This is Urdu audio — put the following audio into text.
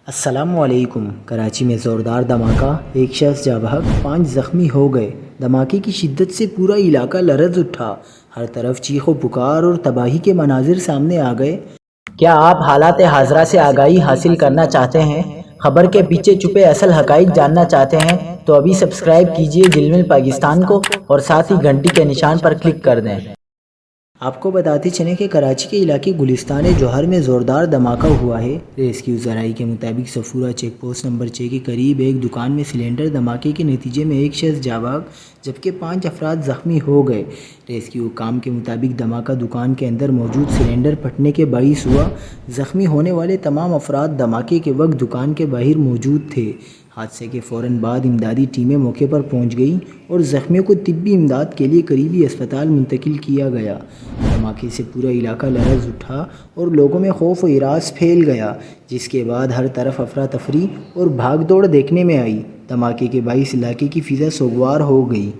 السلام علیکم۔ کراچی میں زوردار دھماکہ، ایک شخص جاں بحق، 5 زخمی ہو گئے۔ دھماکے کی شدت سے پورا علاقہ لرز اٹھا، ہر طرف چیخ و پکار اور تباہی کے مناظر سامنے آ گئے۔ کیا آپ حالات حاضرہ سے آگاہی حاصل کرنا چاہتے ہیں؟ خبر کے پیچھے چھپے اصل حقائق جاننا چاہتے ہیں تو ابھی سبسکرائب کیجئے زلمل پاکستان کو اور ساتھ ہی گھنٹی کے نشان پر کلک کر دیں۔ آپ کو بتاتے چلیں کہ کراچی کے علاقے گلستان جوہر میں زوردار دھماکہ ہوا ہے۔ ریسکیو ذرائع کے مطابق صفورہ چیک پوسٹ نمبر 6 کے قریب ایک دکان میں سلنڈر دھماکے کے نتیجے میں ایک شخص جاں بحق جبکہ 5 افراد زخمی ہو گئے۔ ریسکیو حکام کے مطابق دھماکہ دکان کے اندر موجود سلنڈر پھٹنے کے باعث ہوا۔ زخمی ہونے والے تمام افراد دھماکے کے وقت دکان کے باہر موجود تھے۔ حادثے کے فوراً بعد امدادی ٹیمیں موقع پر پہنچ گئیں اور زخمیوں کو طبی امداد کے لیے قریبی اسپتال منتقل کیا گیا۔ دھماکے سے پورا علاقہ لرز اٹھا اور لوگوں میں خوف و ہراس پھیل گیا، جس کے بعد ہر طرف افراتفری اور بھاگ دوڑ دیکھنے میں آئی۔ دھماکے کے باعث علاقے کی فضا سوگوار ہو گئی۔